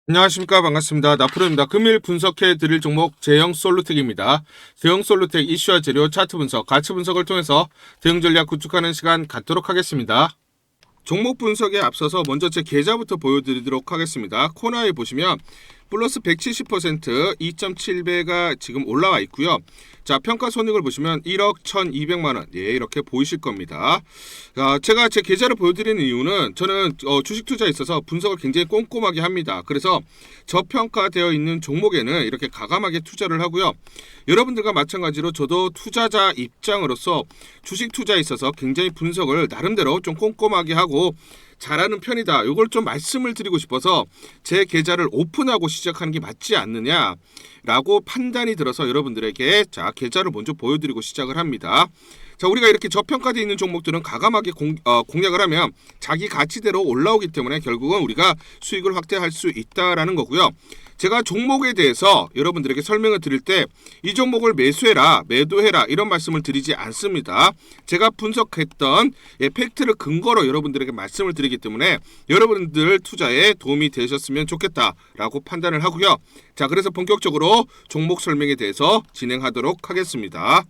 안녕하십니까. 반갑습니다. 나프로입니다. 금일 분석해 드릴 종목 제형 솔루텍입니다. 제형 솔루텍 이슈와 재료, 차트 분석, 가치 분석을 통해서 대응 전략 구축하는 시간 갖도록 하겠습니다. 종목 분석에 앞서서 먼저 제 계좌부터 보여드리도록 하겠습니다. 코너에 보시면 플러스 170% 2.7배가 지금 올라와 있고요. 자, 평가 손익을 보시면 1억 1,200만원. 예, 이렇게 보이실 겁니다. 제가 제 계좌를 보여드리는 이유는 저는 주식 투자에 있어서 분석을 굉장히 꼼꼼하게 합니다. 그래서 저평가되어 있는 종목에는 이렇게 과감하게 투자를 하고요. 여러분들과 마찬가지로 저도 투자자 입장으로서 주식 투자에 있어서 굉장히 분석을 나름대로 좀 꼼꼼하게 하고 잘하는 편이다. 이걸 좀 말씀을 드리고 싶어서 제 계좌를 오픈하고 시작하는 게 맞지 않느냐라고 판단이 들어서 여러분들에게 자 계좌를 먼저 보여드리고 시작을 합니다. 자, 우리가 이렇게 저평가되어 있는 종목들은 과감하게 공략을 하면 자기 가치대로 올라오기 때문에 결국은 우리가 수익을 확대할 수 있다라는 거고요. 제가 종목에 대해서 여러분들에게 설명을 드릴 때 이 종목을 매수해라, 매도해라 이런 말씀을 드리지 않습니다. 제가 분석했던 팩트를 근거로 여러분들에게 말씀을 드리기 때문에 여러분들 투자에 도움이 되셨으면 좋겠다라고 판단을 하고요. 자, 그래서 본격적으로 종목 설명에 대해서 진행하도록 하겠습니다.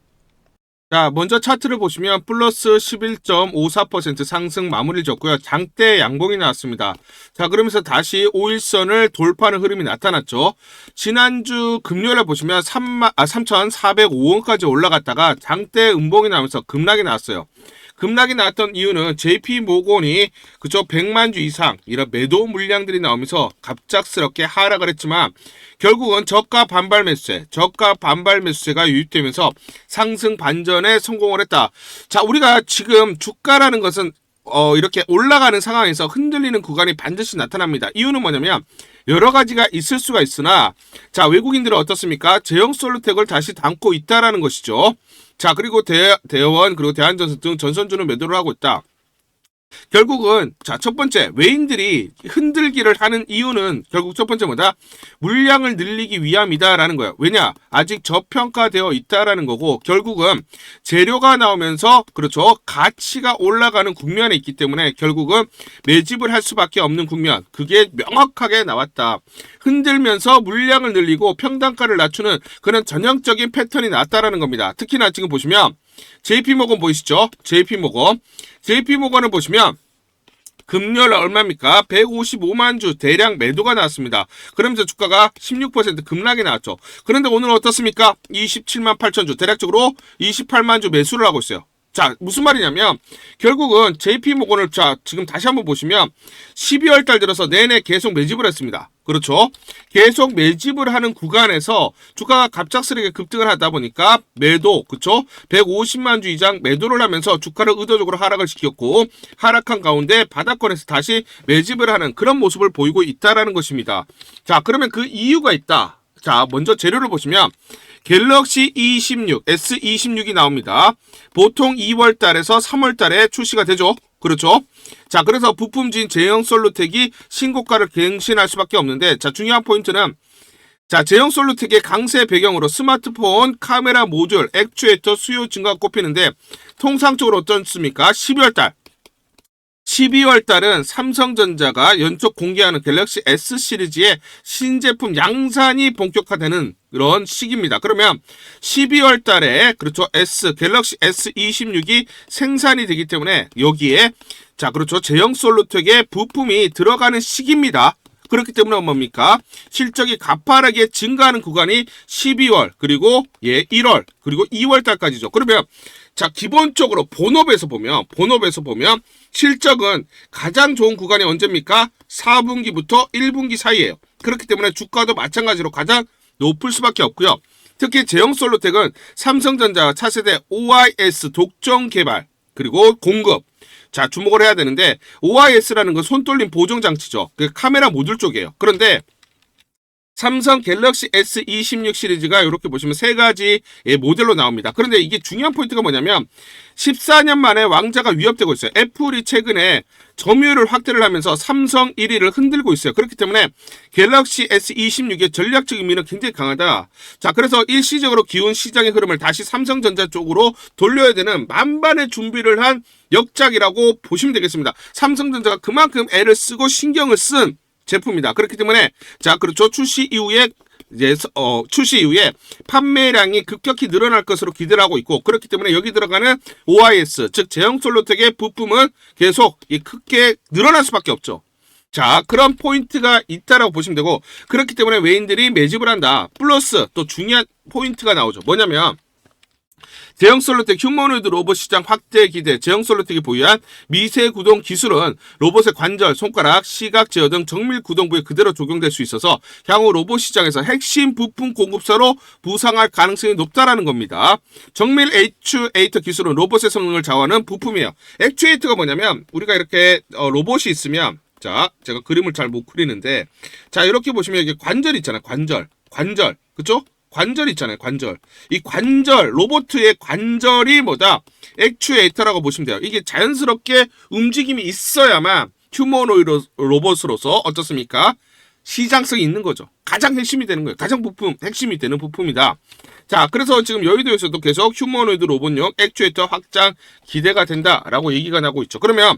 자, 먼저 차트를 보시면 플러스 11.54% 상승 마무리를 졌고요. 장대 양봉이 나왔습니다. 자, 그러면서 다시 5일선을 돌파하는 흐름이 나타났죠. 지난주 금요일에 보시면 3,405원까지 올라갔다가 장대 음봉이 나오면서 급락이 나왔어요. 급락이 나왔던 이유는 JP모건이 그쪽 100만 주 이상 이런 매도 물량들이 나오면서 갑작스럽게 하락을 했지만 결국은 저가 반발 매수세가 유입되면서 상승 반전에 성공을 했다. 자, 우리가 지금 주가라는 것은 이렇게 올라가는 상황에서 흔들리는 구간이 반드시 나타납니다. 이유는 뭐냐면 여러 가지가 있을 수가 있으나 자, 외국인들은 어떻습니까? 제형 솔루텍을 다시 담고 있다라는 것이죠. 자, 그리고 대원 그리고 대한전선 등 전선주는 매도를 하고 있다. 결국은 자, 첫 번째 외인들이 흔들기를 하는 이유는 결국 첫 번째 뭐다? 물량을 늘리기 위함이다라는 거예요. 왜냐? 아직 저평가되어 있다라는 거고 결국은 재료가 나오면서 그렇죠. 가치가 올라가는 국면에 있기 때문에 결국은 매집을 할 수밖에 없는 국면. 그게 명확하게 나왔다. 흔들면서 물량을 늘리고 평단가를 낮추는 그런 전형적인 패턴이 나왔다라는 겁니다. 특히나 지금 보시면 JP모건 보이시죠? JP모건을 보시면 금요일 얼마입니까? 155만 주 대량 매도가 나왔습니다. 그러면서 주가가 16% 급락이 나왔죠. 그런데 오늘 어떻습니까? 27만 8천 주 대략적으로 28만 주 매수를 하고 있어요. 자, 무슨 말이냐면 결국은 JP모건을 자 지금 다시 한번 보시면 12월 달 들어서 내내 계속 매집을 했습니다. 그렇죠? 계속 매집을 하는 구간에서 주가가 갑작스럽게 급등을 하다 보니까 매도, 그렇죠? 150만 주 이상 매도를 하면서 주가를 의도적으로 하락을 시켰고 하락한 가운데 바닥권에서 다시 매집을 하는 그런 모습을 보이고 있다라는 것입니다. 자, 그러면 그 이유가 있다. 자, 먼저 재료를 보시면 갤럭시 E26, S26이 나옵니다. 보통 2월 달에서 3월 달에 출시가 되죠. 그렇죠? 자, 그래서 부품진 제형 솔루텍이 신고가를 갱신할 수밖에 없는데 자, 중요한 포인트는 자, 제형 솔루텍의 강세 배경으로 스마트폰 카메라 모듈 액추에이터 수요 증가 꼽히는데 통상적으로 어떻습니까? 12월 달은 삼성전자가 연속 공개하는 갤럭시 S 시리즈의 신제품 양산이 본격화되는 그런 시기입니다. 그러면 12월 달에 그렇죠. 갤럭시 S26이 생산이 되기 때문에 여기에 자, 그렇죠. 제형 솔루텍의 부품이 들어가는 시기입니다. 그렇기 때문에 뭡니까? 실적이 가파르게 증가하는 구간이 12월 그리고 1월 그리고 2월 달까지죠. 그러면 자, 기본적으로 본업에서 보면 실적은 가장 좋은 구간이 언제입니까? 4분기부터 1분기 사이에요. 그렇기 때문에 주가도 마찬가지로 가장 높을 수밖에 없고요. 특히 제형 솔루텍은 삼성전자 차세대 OIS 독점 개발 그리고 공급 자, 주목을 해야 되는데 OIS라는 건 손떨림 보정 장치죠. 그 카메라 모듈 쪽이에요. 그런데 삼성 갤럭시 S26 시리즈가 이렇게 보시면 세 가지의 모델로 나옵니다. 그런데 이게 중요한 포인트가 뭐냐면 14년 만에 왕자가 위협되고 있어요. 애플이 최근에 점유율을 확대를 하면서 삼성 1위를 흔들고 있어요. 그렇기 때문에 갤럭시 S26의 전략적 의미는 굉장히 강하다. 자, 그래서 일시적으로 기운 시장의 흐름을 다시 삼성전자 쪽으로 돌려야 되는 만반의 준비를 한 역작이라고 보시면 되겠습니다. 삼성전자가 그만큼 애를 쓰고 신경을 쓴 제품이다. 그렇기 때문에 자, 그렇죠. 출시 이후에 판매량이 급격히 늘어날 것으로 기대를 하고 있고, 그렇기 때문에 여기 들어가는 OIS, 즉 제형 솔루텍의 부품은 계속 크게 늘어날 수밖에 없죠. 자, 그런 포인트가 있다라고 보시면 되고, 그렇기 때문에 외인들이 매집을 한다. 플러스 또 중요한 포인트가 나오죠. 뭐냐면 제형 솔루텍 휴머노이드 로봇 시장 확대 기대. 제형 솔루텍이 보유한 미세 구동 기술은 로봇의 관절, 손가락, 시각 제어 등 정밀 구동부에 그대로 적용될 수 있어서 향후 로봇 시장에서 핵심 부품 공급사로 부상할 가능성이 높다라는 겁니다. 정밀 액추에이터 기술은 로봇의 성능을 좌우하는 부품이에요. 액추에이터가 뭐냐면 우리가 이렇게 로봇이 있으면, 자, 제가 그림을 잘 못 그리는데, 자, 이렇게 보시면 이게 관절 있잖아요. 관절, 그쵸? 관절 있잖아요. 관절. 이 관절, 로봇의 관절이 뭐다? 액추에이터라고 보시면 돼요. 이게 자연스럽게 움직임이 있어야만 휴머노이드 로봇으로서 어떻습니까? 시장성이 있는 거죠. 가장 핵심이 되는 거예요. 핵심이 되는 부품이다. 자, 그래서 지금 여의도에서도 계속 휴머노이드 로봇용 액추에이터 확장 기대가 된다라고 얘기가 나고 있죠. 그러면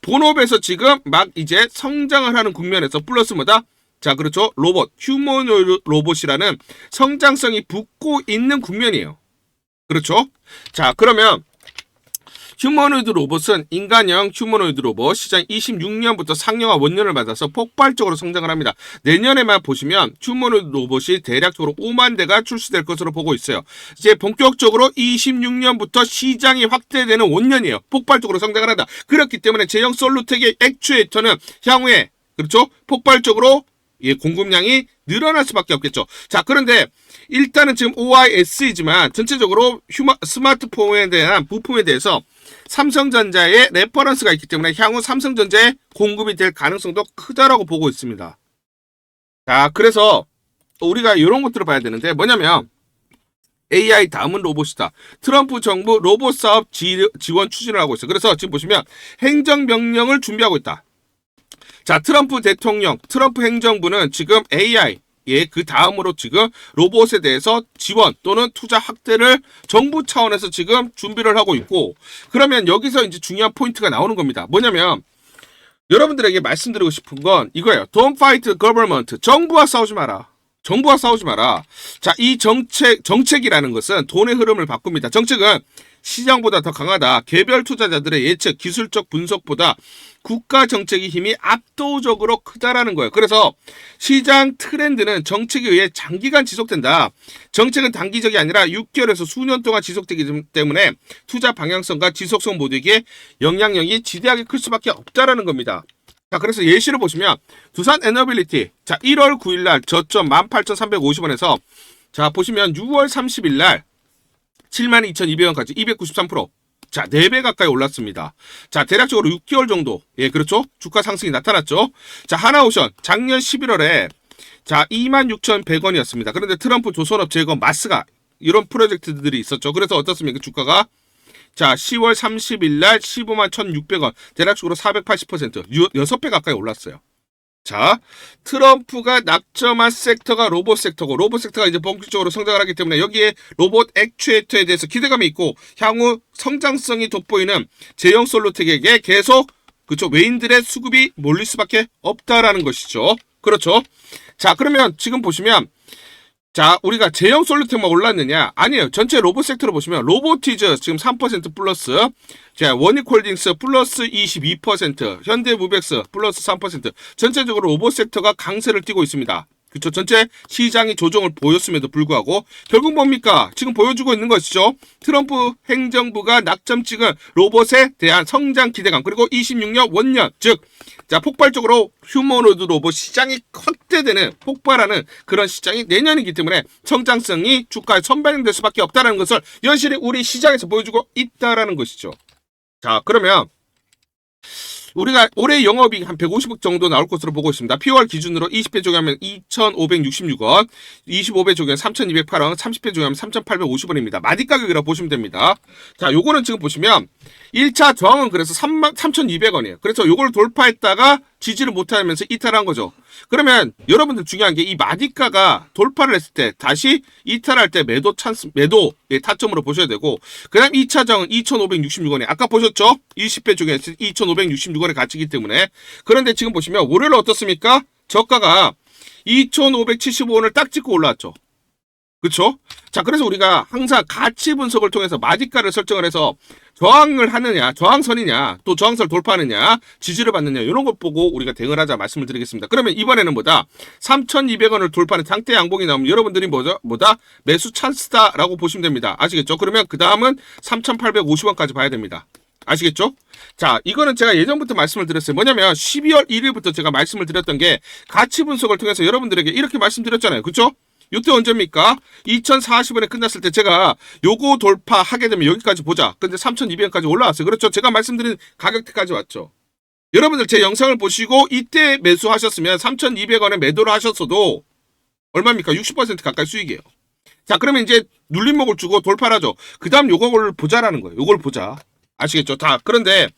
본업에서 지금 막 이제 성장을 하는 국면에서 플러스 뭐다? 자, 그렇죠. 휴머노이드 로봇이라는 성장성이 붙고 있는 국면이에요. 그렇죠. 자, 그러면 휴머노이드 로봇은 인간형 휴머노이드 로봇 시장 26년부터 상용화 원년을 받아서 폭발적으로 성장을 합니다. 내년에만 보시면 휴머노이드 로봇이 대략적으로 5만 대가 출시될 것으로 보고 있어요. 이제 본격적으로 26년부터 시장이 확대되는 원년이에요. 폭발적으로 성장을 한다. 그렇기 때문에 제형 솔루텍의 액추에이터는 향후에, 그렇죠, 폭발적으로 공급량이 늘어날 수밖에 없겠죠. 자, 그런데 일단은 지금 OIS이지만 전체적으로 스마트폰에 대한 부품에 대해서 삼성전자의 레퍼런스가 있기 때문에 향후 삼성전자에 공급이 될 가능성도 크다라고 보고 있습니다. 자, 그래서 우리가 이런 것들을 봐야 되는데, 뭐냐면 AI 다음은 로봇이다. 트럼프 정부 로봇 사업 지원 추진을 하고 있어요. 그래서 지금 보시면 행정명령을 준비하고 있다. 자, 트럼프 행정부는 지금 AI, 그 다음으로 지금 로봇에 대해서 지원 또는 투자 확대를 정부 차원에서 지금 준비를 하고 있고, 그러면 여기서 이제 중요한 포인트가 나오는 겁니다. 뭐냐면 여러분들에게 말씀드리고 싶은 건 이거예요. Don't fight government. 정부와 싸우지 마라. 자, 이 정책이라는 것은 돈의 흐름을 바꿉니다. 정책은 시장보다 더 강하다. 개별 투자자들의 예측, 기술적 분석보다 국가 정책의 힘이 압도적으로 크다라는 거예요. 그래서 시장 트렌드는 정책에 의해 장기간 지속된다. 정책은 단기적이 아니라 6개월에서 수년 동안 지속되기 때문에 투자 방향성과 지속성 모두에게 영향력이 지대하게 클 수밖에 없다라는 겁니다. 자, 그래서 예시를 보시면 두산 에너빌리티, 자, 1월 9일 날 저점 18,350원에서 자, 보시면 6월 30일 날 72,200원까지 293%. 자, 4배 가까이 올랐습니다. 자, 대략적으로 6개월 정도, 그렇죠, 주가 상승이 나타났죠. 자, 하나오션 작년 11월에 자, 26,100원이었습니다. 그런데 트럼프 조선업 제거 마스가 이런 프로젝트들이 있었죠. 그래서 어떻습니까? 주가가 자, 10월 30일 날 15만 1,600원, 대략적으로 480%, 6배 가까이 올랐어요. 자, 트럼프가 낙점한 섹터가 로봇 섹터고, 로봇 섹터가 이제 본격적으로 성장을 하기 때문에 여기에 로봇 액추에이터에 대해서 기대감이 있고, 향후 성장성이 돋보이는 제형 솔루텍에게 계속, 그쵸, 외인들의 수급이 몰릴 수밖에 없다라는 것이죠. 그렇죠. 자, 그러면 지금 보시면 자, 우리가 제형 솔루텍만 올랐느냐? 아니에요. 전체 로봇 섹터로 보시면 로보티즈 지금 3% 플러스, 자, 원익홀딩스 플러스 22%, 현대무벡스 플러스 3%. 전체적으로 로봇 섹터가 강세를 띠고 있습니다. 그쵸? 전체 시장이 조정을 보였음에도 불구하고 결국 뭡니까? 지금 보여주고 있는 것이죠. 트럼프 행정부가 낙점 찍은 로봇에 대한 성장 기대감, 그리고 26년 원년, 즉 자, 폭발적으로 휴머노이드 로봇 시장이 확대되는, 폭발하는 그런 시장이 내년이기 때문에 성장성이 주가에 선반영될 수밖에 없다는 것을 여실히 우리 시장에서 보여주고 있다라는 것이죠. 자, 그러면 우리가 올해 영업이익 한 150억 정도 나올 것으로 보고 있습니다. POR 기준으로 20배 조개하면 2,566원, 25배 조개하면 3,208원, 30배 조개하면 3,850원입니다. 마디 가격이라고 보시면 됩니다. 자, 요거는 지금 보시면 1차 저항은 그래서 3,200원이에요. 그래서 요걸 돌파했다가 지지를 못하면서 이탈한 거죠. 그러면 여러분들 중요한 게 이 마디가가 돌파를 했을 때 다시 이탈할 때 매도의 타점으로 보셔야 되고, 그 다음 2차 저항은 2,566원에 아까 보셨죠? 20배 중에 2,566원에 갇히기 때문에. 그런데 지금 보시면 월요일 어떻습니까? 저가가 2,575원을 딱 찍고 올라왔죠. 그쵸? 자, 그래서 우리가 항상 가치 분석을 통해서 마디가를 설정을 해서 저항을 하느냐, 저항선이냐, 또 저항선을 돌파하느냐, 지지를 받느냐, 이런 것 보고 우리가 대응을 하자 말씀을 드리겠습니다. 그러면 이번에는 뭐다? 3,200원을 돌파하는 상대 양봉이 나오면 여러분들이 뭐다? 매수 찬스다라고 보시면 됩니다. 아시겠죠? 그러면 그 다음은 3,850원까지 봐야 됩니다. 아시겠죠? 자, 이거는 제가 예전부터 말씀을 드렸어요. 뭐냐면 12월 1일부터 제가 말씀을 드렸던 게 가치 분석을 통해서 여러분들에게 이렇게 말씀드렸잖아요. 그쵸? 이때 언제입니까? 2,040원에 끝났을 때 제가 요거 돌파하게 되면 여기까지 보자. 근데 3,200원까지 올라왔어요. 그렇죠? 제가 말씀드린 가격대까지 왔죠. 여러분들 제 영상을 보시고 이때 매수하셨으면 3,200원에 매도를 하셨어도 얼마입니까? 60% 가까이 수익이에요. 자, 그러면 이제 눌림목을 주고 돌파를 하죠. 그 다음 요걸 보자라는 거예요. 요걸 보자. 아시겠죠? 다. 그런데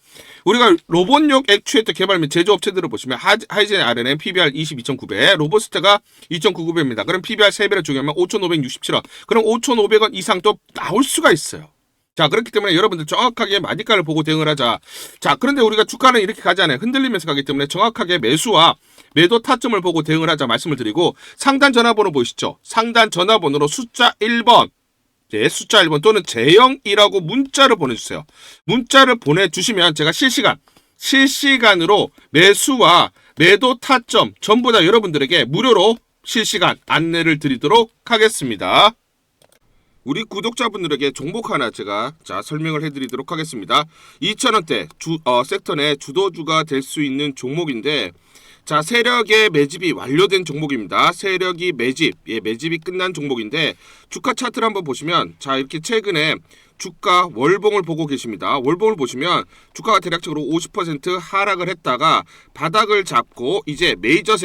우리가 로봇용 액추에이터 개발 및 제조업체들을 보시면 하이젠 RNN PBR 22,900, 로보스트가 2,900입니다. 그럼 PBR 3배를 주기하면 5,567원. 그럼 5,500원 이상 또 나올 수가 있어요. 자, 그렇기 때문에 여러분들 정확하게 마디가를 보고 대응을 하자. 자, 그런데 우리가 주가는 이렇게 가지 않아요. 흔들리면서 가기 때문에 정확하게 매수와 매도 타점을 보고 대응을 하자 말씀을 드리고, 상단 전화번호 보이시죠? 상단 전화번호로 숫자 1번, 숫자 1번 또는 제0이라고 문자를 보내주세요. 문자를 보내주시면 제가 실시간으로 매수와 매도 타점 전부 다 여러분들에게 무료로 실시간 안내를 드리도록 하겠습니다. 우리 구독자분들에게 종목 하나 제가 설명을 해드리도록 하겠습니다. 2,000원대 섹터 내 주도주가 될 수 있는 종목인데, 자, 세력의 매집이 완료된 종목입니다. 세력이 매집이 끝난 종목인데, 주가 차트를 한번 보시면, 자, 이렇게 최근에 주가 월봉을 보고 계십니다. 월봉을 보시면 주가가 대략적으로 50% 하락을 했다가 바닥을 잡고 이제 메이저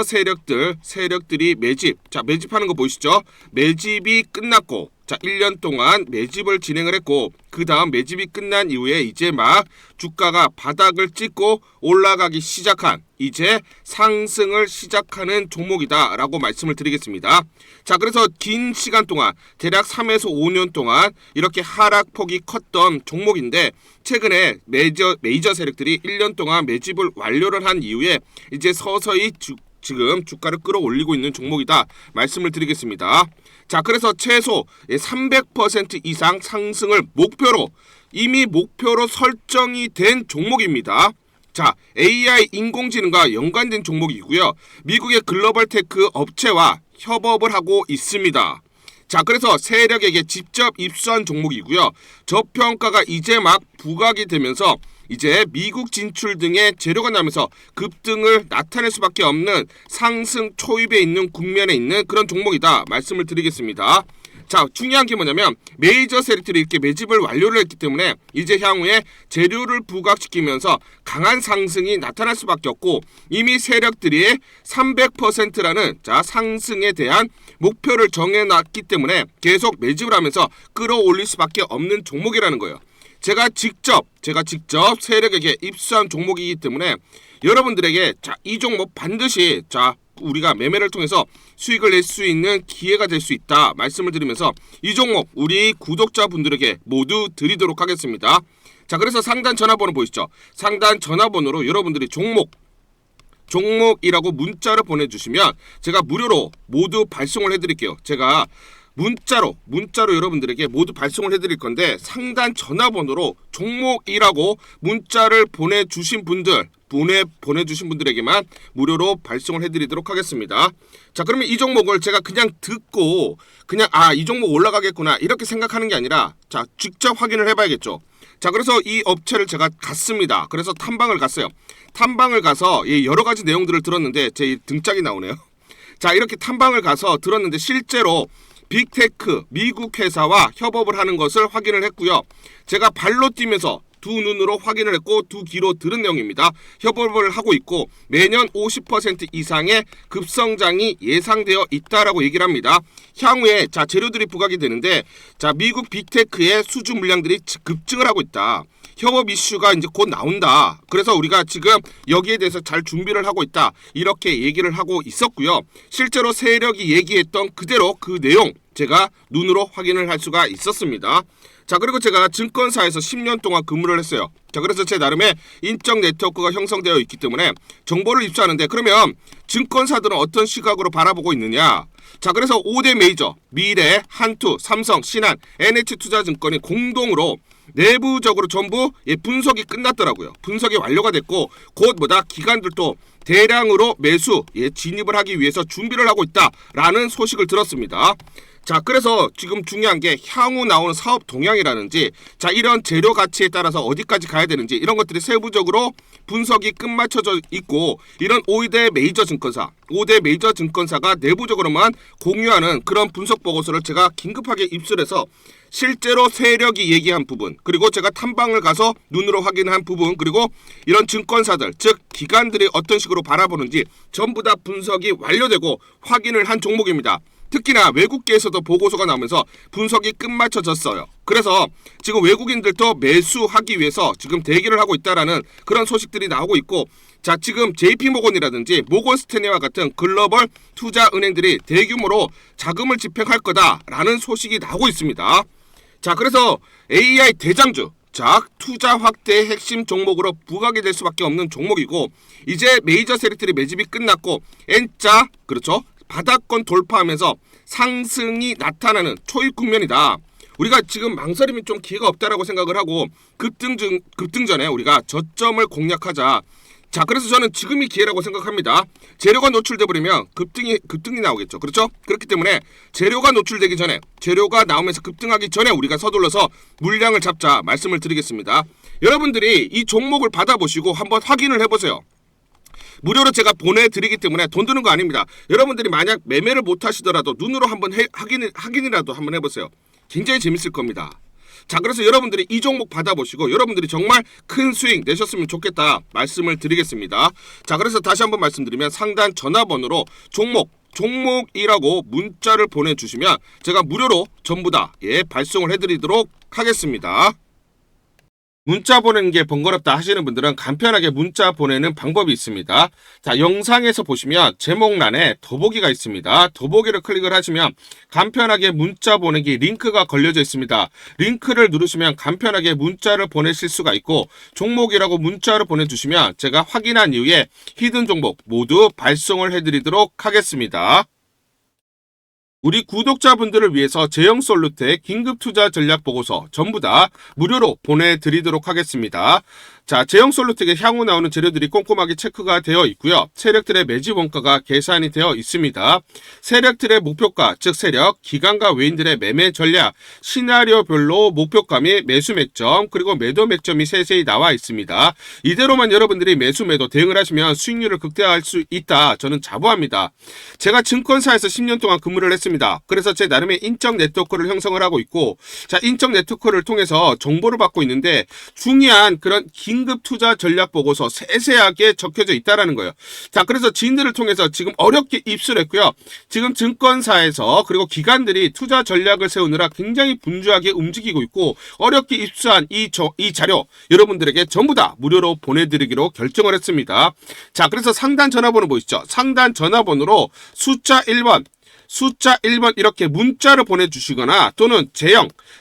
세력들이 매집하는 거 보이시죠? 매집이 끝났고, 자, 1년 동안 매집을 진행을 했고, 그 다음 매집이 끝난 이후에 이제 막 주가가 바닥을 찍고 올라가기 시작한, 이제 상승을 시작하는 종목이다 라고 말씀을 드리겠습니다. 자, 그래서 긴 시간 동안 대략 3에서 5년 동안 이렇게 하락폭이 컸던 종목인데, 최근에 메이저 세력들이 1년 동안 매집을 완료를 한 이후에 이제 서서히 지금 주가를 끌어올리고 있는 종목이다 말씀을 드리겠습니다. 자, 그래서 최소 300% 이상 상승을 이미 목표로 설정이 된 종목입니다. 자, AI 인공지능과 연관된 종목이고요. 미국의 글로벌 테크 업체와 협업을 하고 있습니다. 자, 그래서 세력에게 직접 입수한 종목이고요. 저평가가 이제 막 부각이 되면서 이제 미국 진출 등의 재료가 나면서 급등을 나타낼 수밖에 없는 상승 초입에 있는 국면에 있는 그런 종목이다 말씀을 드리겠습니다. 자, 중요한 게 뭐냐면 메이저 세력들이 이렇게 매집을 완료를 했기 때문에 이제 향후에 재료를 부각시키면서 강한 상승이 나타날 수밖에 없고, 이미 세력들이 300%라는 상승에 대한 목표를 정해놨기 때문에 계속 매집을 하면서 끌어올릴 수밖에 없는 종목이라는 거예요. 제가 직접 세력에게 입수한 종목이기 때문에 여러분들에게 이 종목 반드시 우리가 매매를 통해서 수익을 낼 수 있는 기회가 될 수 있다 말씀을 드리면서 이 종목 우리 구독자분들에게 모두 드리도록 하겠습니다. 자, 그래서 상단 전화번호 보이시죠? 상단 전화번호로 여러분들이 종목이라고 문자를 보내주시면 제가 무료로 모두 발송을 해드릴게요. 제가 문자로 여러분들에게 모두 발송을 해드릴 건데, 상단 전화번호로 종목이라고 문자를 보내주신 분들에게만 무료로 발송을 해드리도록 하겠습니다. 자, 그러면 이 종목을 제가 그냥 듣고 이 종목 올라가겠구나 이렇게 생각하는 게 아니라 직접 확인을 해봐야겠죠. 자, 그래서 이 업체를 제가 갔습니다. 그래서 탐방을 갔어요. 탐방을 가서 여러 가지 내용들을 들었는데 제 등짝이 나오네요. 자, 이렇게 탐방을 가서 들었는데 실제로 빅테크 미국 회사와 협업을 하는 것을 확인을 했고요. 제가 발로 뛰면서 두 눈으로 확인을 했고 두 귀로 들은 내용입니다. 협업을 하고 있고 매년 50% 이상의 급성장이 예상되어 있다라고 얘기를 합니다. 향후에 재료들이 부각이 되는데, 미국 빅테크의 수주 물량들이 급증을 하고 있다. 협업 이슈가 이제 곧 나온다. 그래서 우리가 지금 여기에 대해서 잘 준비를 하고 있다. 이렇게 얘기를 하고 있었고요. 실제로 세력이 얘기했던 그대로 그 내용 제가 눈으로 확인을 할 수가 있었습니다. 자, 그리고 제가 증권사에서 10년 동안 근무를 했어요. 자, 그래서 제 나름의 인적 네트워크가 형성되어 있기 때문에 정보를 입수하는데, 그러면 증권사들은 어떤 시각으로 바라보고 있느냐? 자, 그래서 5대 메이저 미래, 한투, 삼성, 신한, NH투자증권이 공동으로 내부적으로 전부 분석이 끝났더라고요. 분석이 완료가 됐고 곧 기관들도 대량으로 매수 진입을 하기 위해서 준비를 하고 있다라는 소식을 들었습니다. 자, 그래서 지금 중요한 게 향후 나오는 사업 동향이라든지, 자, 이런 재료 가치에 따라서 어디까지 가야 되는지 이런 것들이 세부적으로 분석이 끝마쳐져 있고, 이런 5대 메이저 증권사가 내부적으로만 공유하는 그런 분석 보고서를 제가 긴급하게 입수해서 실제로 세력이 얘기한 부분, 그리고 제가 탐방을 가서 눈으로 확인한 부분, 그리고 이런 증권사들, 즉 기관들이 어떤 식으로 바라보는지 전부 다 분석이 완료되고 확인을 한 종목입니다. 특히나 외국계에서도 보고서가 나오면서 분석이 끝마쳐졌어요. 그래서 지금 외국인들도 매수하기 위해서 지금 대기를 하고 있다라는 그런 소식들이 나오고 있고, 자, 지금 JP모건이라든지 모건스탠리와 같은 글로벌 투자 은행들이 대규모로 자금을 집행할 거다라는 소식이 나오고 있습니다. 자, 그래서 AI 대장주, 자, 투자 확대의 핵심 종목으로 부각이 될 수밖에 없는 종목이고, 이제 메이저 세력들이 매집이 끝났고 N자, 그렇죠, 바닥권 돌파하면서 상승이 나타나는 초입 국면이다. 우리가 지금 망설임이 좀 기회가 없다라고 생각을 하고 급등 전에 우리가 저점을 공략하자. 자, 그래서 저는 지금이 기회라고 생각합니다. 재료가 노출돼 버리면 급등이 나오겠죠. 그렇죠? 그렇기 때문에 재료가 노출되기 전에, 재료가 나오면서 급등하기 전에 우리가 서둘러서 물량을 잡자 말씀을 드리겠습니다. 여러분들이 이 종목을 받아보시고 한번 확인을 해보세요. 무료로 제가 보내드리기 때문에 돈 드는 거 아닙니다. 여러분들이 만약 매매를 못 하시더라도 눈으로 한번 확인이라도 한번 해보세요. 굉장히 재밌을 겁니다. 자, 그래서 여러분들이 이 종목 받아보시고 여러분들이 정말 큰 수익 내셨으면 좋겠다 말씀을 드리겠습니다. 자, 그래서 다시 한번 말씀드리면 상단 전화번호로 종목이라고 문자를 보내주시면 제가 무료로 전부 다 발송을 해드리도록 하겠습니다. 문자 보내는 게 번거롭다 하시는 분들은 간편하게 문자 보내는 방법이 있습니다. 자, 영상에서 보시면 제목란에 더보기가 있습니다. 더보기를 클릭을 하시면 간편하게 문자 보내기 링크가 걸려져 있습니다. 링크를 누르시면 간편하게 문자를 보내실 수가 있고, 종목이라고 문자를 보내주시면 제가 확인한 이후에 히든 종목 모두 발송을 해드리도록 하겠습니다. 우리 구독자분들을 위해서 제형솔루트의 긴급투자 전략 보고서 전부 다 무료로 보내드리도록 하겠습니다. 자, 제형솔루트에 향후 나오는 재료들이 꼼꼼하게 체크가 되어 있고요. 세력들의 매집 원가가 계산이 되어 있습니다. 세력들의 목표가, 즉 세력, 기관과 외인들의 매매 전략, 시나리오별로 목표가 및 매수 맥점, 그리고 매도 맥점이 세세히 나와 있습니다. 이대로만 여러분들이 매수 매도 대응을 하시면 수익률을 극대화할 수 있다. 저는 자부합니다. 제가 증권사에서 10년 동안 근무를 했습니다. 그래서 제 나름의 인적 네트워크를 형성을 하고 있고, 자, 인적 네트워크를 통해서 정보를 받고 있는데 중요한 그런 긴급 투자 전략 보고서 세세하게 적혀져 있다라는 거예요. 자, 그래서 지인들을 통해서 지금 어렵게 입수를 했고요. 지금 증권사에서 그리고 기관들이 투자 전략을 세우느라 굉장히 분주하게 움직이고 있고, 어렵게 입수한 이 자료 여러분들에게 전부 다 무료로 보내드리기로 결정을 했습니다. 자, 그래서 상단 전화번호 보이시죠? 상단 전화번호로 숫자 1번 이렇게 문자를 보내주시거나 또는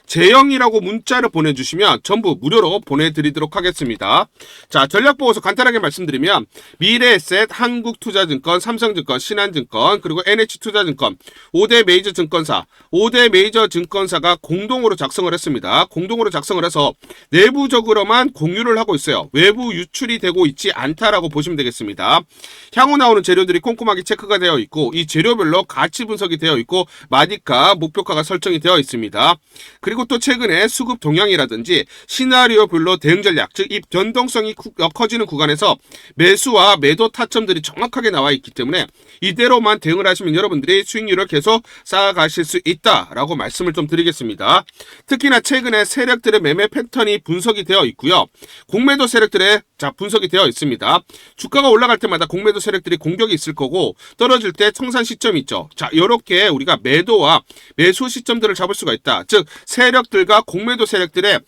제형이라고 문자를 보내주시면 전부 무료로 보내드리도록 하겠습니다. 자, 전략보고서 간단하게 말씀드리면 미래에셋, 한국투자증권, 삼성증권, 신한증권, 그리고 NH투자증권 5대 메이저 증권사가 공동으로 작성을 했습니다. 공동으로 작성을 해서 내부적으로만 공유를 하고 있어요. 외부 유출이 되고 있지 않다라고 보시면 되겠습니다. 향후 나오는 재료들이 꼼꼼하게 체크가 되어 있고, 이 재료별로 가치 분석이 되어 있고 마디가, 목표가가 설정이 되어 있습니다. 그리고 또 최근에 수급 동향이라든지 시나리오별로 대응 전략, 즉 이 변동성이 커지는 구간에서 매수와 매도 타점들이 정확하게 나와 있기 때문에 이대로만 대응을 하시면 여러분들이 수익률을 계속 쌓아가실 수 있다라고 말씀을 좀 드리겠습니다. 특히나 최근에 세력들의 매매 패턴이 분석이 되어 있고요. 공매도 세력들의 분석이 되어 있습니다. 주가가 올라갈 때마다 공매도 세력들이 공격이 있을 거고, 떨어질 때 청산 시점이 있죠. 자, 이렇게 우리가 매도와 매수 시점들을 잡을 수가 있다. 즉 세력들과 공매도 세력들의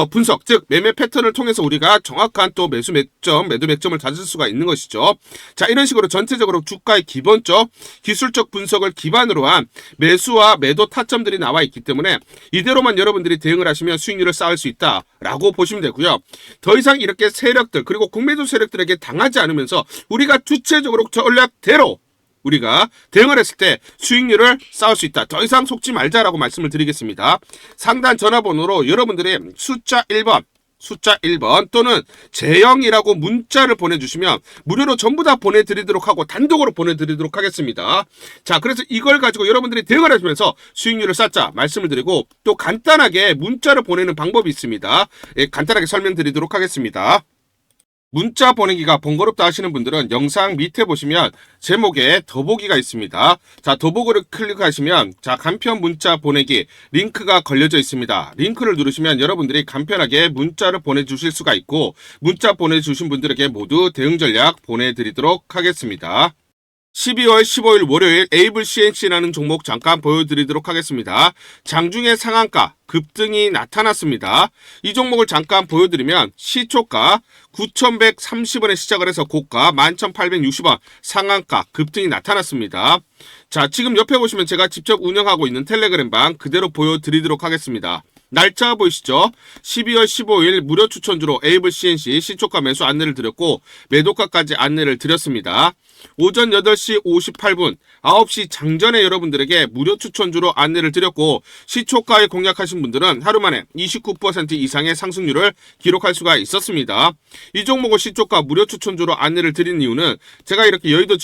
분석, 즉 매매 패턴을 통해서 우리가 정확한 또 매수 맥점, 매도 맥점을 찾을 수가 있는 것이죠. 자, 이런 식으로 전체적으로 주가의 기본적, 기술적 분석을 기반으로 한 매수와 매도 타점들이 나와 있기 때문에 이대로만 여러분들이 대응을 하시면 수익률을 쌓을 수 있다라고 보시면 되고요. 더 이상 이렇게 세력들, 그리고 공매도 세력들에게 당하지 않으면서 우리가 주체적으로 전략대로 우리가 대응을 했을 때 수익률을 쌓을 수 있다. 더 이상 속지 말자라고 말씀을 드리겠습니다. 상단 전화번호로 여러분들의 숫자 1번 또는 제영이라고 문자를 보내주시면 무료로 전부 다 보내드리도록 하고 단독으로 보내드리도록 하겠습니다. 자, 그래서 이걸 가지고 여러분들이 대응을 하시면서 수익률을 쌓자 말씀을 드리고, 또 간단하게 문자를 보내는 방법이 있습니다. 예, 간단하게 설명드리도록 하겠습니다. 문자 보내기가 번거롭다 하시는 분들은 영상 밑에 보시면 제목에 더보기가 있습니다. 자, 더보기를 클릭하시면 자, 간편 문자 보내기 링크가 걸려져 있습니다. 링크를 누르시면 여러분들이 간편하게 문자를 보내주실 수가 있고, 문자 보내주신 분들에게 모두 대응 전략 보내드리도록 하겠습니다. 12월 15일 월요일 에이블 CNC라는 종목 잠깐 보여드리도록 하겠습니다. 장중에 상한가 급등이 나타났습니다. 이 종목을 잠깐 보여드리면 시초가 9,130원에 시작을 해서 고가 11,860원 상한가 급등이 나타났습니다. 자, 지금 옆에 보시면 제가 직접 운영하고 있는 텔레그램 방 그대로 보여드리도록 하겠습니다. 날짜 보이시죠? 12월 15일 무료 추천주로 에이블 CNC 시초가 매수 안내를 드렸고 매도가까지 안내를 드렸습니다. 오전 8시 58분 9시 장전에 여러분들에게 무료 추천주로 안내를 드렸고 시초가에 공략하신 분들은 하루 만에 29% 이상의 상승률을 기록할 수가 있었습니다. 이 종목을 시초가 무료 추천주로 안내를 드린 이유는 제가 이렇게 여의도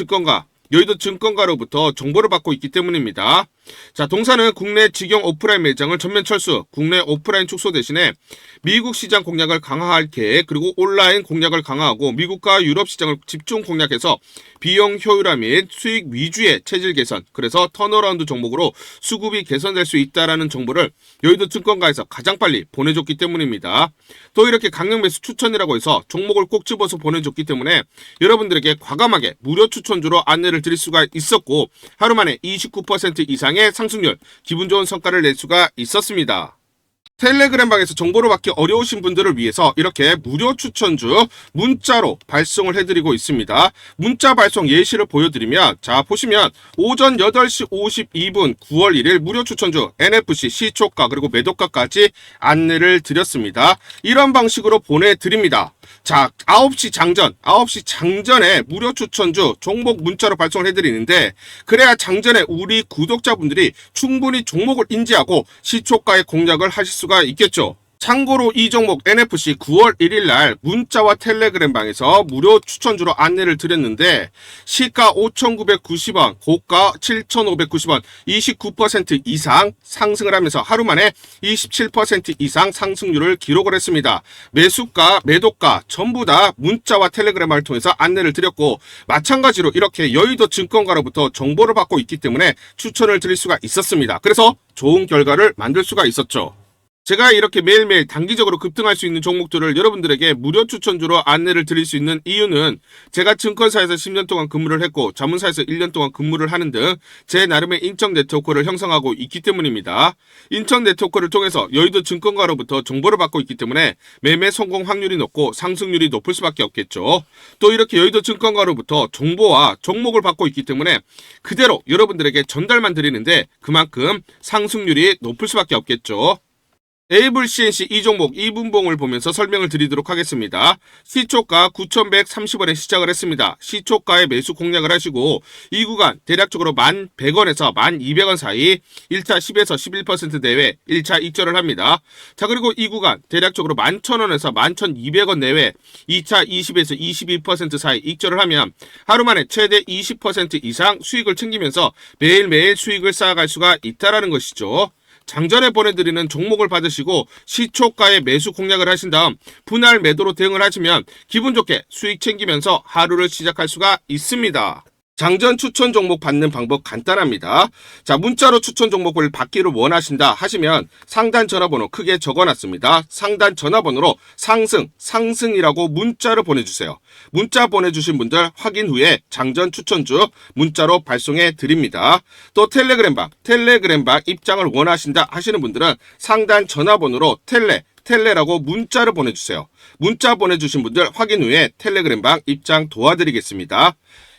증권가로부터 정보를 받고 있기 때문입니다. 자, 동사는 국내 직영 오프라인 매장을 전면 철수, 국내 오프라인 축소 대신에 미국 시장 공략을 강화할 계획, 그리고 온라인 공략을 강화하고 미국과 유럽 시장을 집중 공략해서 비용 효율화 및 수익 위주의 체질 개선, 그래서 턴어라운드 종목으로 수급이 개선될 수 있다라는 정보를 여의도 증권가에서 가장 빨리 보내줬기 때문입니다. 또 이렇게 강력 매수 추천이라고 해서 종목을 꼭 집어서 보내줬기 때문에 여러분들에게 과감하게 무료 추천주로 안내를 드릴 수가 있었고 하루 만에 29% 이상의 상승률, 기분 좋은 성과를 낼 수가 있었습니다. 텔레그램방에서 정보를 받기 어려우신 분들을 위해서 이렇게 무료 추천주 문자로 발송을 해드리고 있습니다. 문자 발송 예시를 보여드리면 자, 보시면 오전 8시 52분 9월 1일 무료 추천주 NFC 시초가 그리고 매도가까지 안내를 드렸습니다. 이런 방식으로 보내드립니다. 자, 9시 장전에 무료 추천주 종목 문자로 발송을 해드리는데 그래야 장전에 우리 구독자분들이 충분히 종목을 인지하고 시초가의 공략을 하실 수가 있겠죠. 참고로 이 종목 NFC 9월 1일 날 문자와 텔레그램 방에서 무료 추천주로 안내를 드렸는데 시가 5,990원, 고가 7,590원, 29% 이상 상승을 하면서 하루 만에 27% 이상 상승률을 기록을 했습니다. 매수가, 매도가 전부 다 문자와 텔레그램을 통해서 안내를 드렸고 마찬가지로 이렇게 여의도 증권가로부터 정보를 받고 있기 때문에 추천을 드릴 수가 있었습니다. 그래서 좋은 결과를 만들 수가 있었죠. 제가 이렇게 매일매일 단기적으로 급등할 수 있는 종목들을 여러분들에게 무료 추천주로 안내를 드릴 수 있는 이유는 제가 증권사에서 10년 동안 근무를 했고 자문사에서 1년 동안 근무를 하는 등 제 나름의 인적 네트워크를 형성하고 있기 때문입니다. 인적 네트워크를 통해서 여의도 증권가로부터 정보를 받고 있기 때문에 매매 성공 확률이 높고 상승률이 높을 수밖에 없겠죠. 또 이렇게 여의도 증권가로부터 정보와 종목을 받고 있기 때문에 그대로 여러분들에게 전달만 드리는데 그만큼 상승률이 높을 수밖에 없겠죠. 에이블 CNC 이 종목 2분봉을 보면서 설명을 드리도록 하겠습니다. 시초가 9,130원에 시작을 했습니다. 시초가에 매수 공략을 하시고 이 구간 대략적으로 1,100원에서 1,200원 사이 1차 10에서 11% 내외 1차 익절을 합니다. 자, 그리고 이 구간 대략적으로 11,000원에서 11,200원 내외 2차 20에서 22% 사이 익절을 하면 하루 만에 최대 20% 이상 수익을 챙기면서 매일매일 수익을 쌓아갈 수가 있다는 것이죠. 장전에 보내드리는 종목을 받으시고 시초가에 매수 공략을 하신 다음 분할 매도로 대응을 하시면 기분 좋게 수익 챙기면서 하루를 시작할 수가 있습니다. 장전 추천 종목 받는 방법 간단합니다. 자, 문자로 추천 종목을 받기를 원하신다 하시면 상단 전화번호 크게 적어놨습니다. 상단 전화번호로 상승이라고 문자를 보내주세요. 문자 보내주신 분들 확인 후에 장전 추천주 문자로 발송해 드립니다. 또 텔레그램방 입장을 원하신다 하시는 분들은 상단 전화번호로 스텔레라고 문자를 보내주세요. 문자 보내주신 분들 확인 후에 텔레그램방 입장 도와드리겠습니다.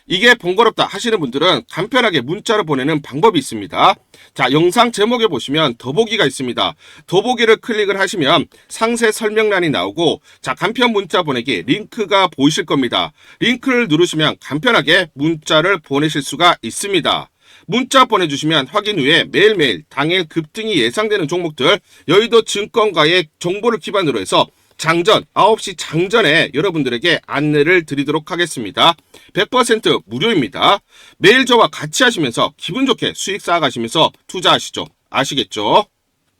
이게 번거롭다 하시는 분들은 간편하게 문자로 보내는 방법이 있습니다. 자, 영상 제목에 보시면 더보기가 있습니다. 더보기를 클릭을 하시면 상세 설명란이 나오고, 자, 간편 문자 보내기 링크가 보이실 겁니다. 링크를 누르시면 간편하게 문자를 보내실 수가 있습니다. 문자 보내주시면 확인 후에 매일매일 당일 급등이 예상되는 종목들, 여의도 증권가의 정보를 기반으로 해서 장전 9시 장전에 여러분들에게 안내를 드리도록 하겠습니다. 100% 무료입니다. 매일 저와 같이 하시면서 기분 좋게 수익 쌓아가시면서 투자하시죠. 아시겠죠?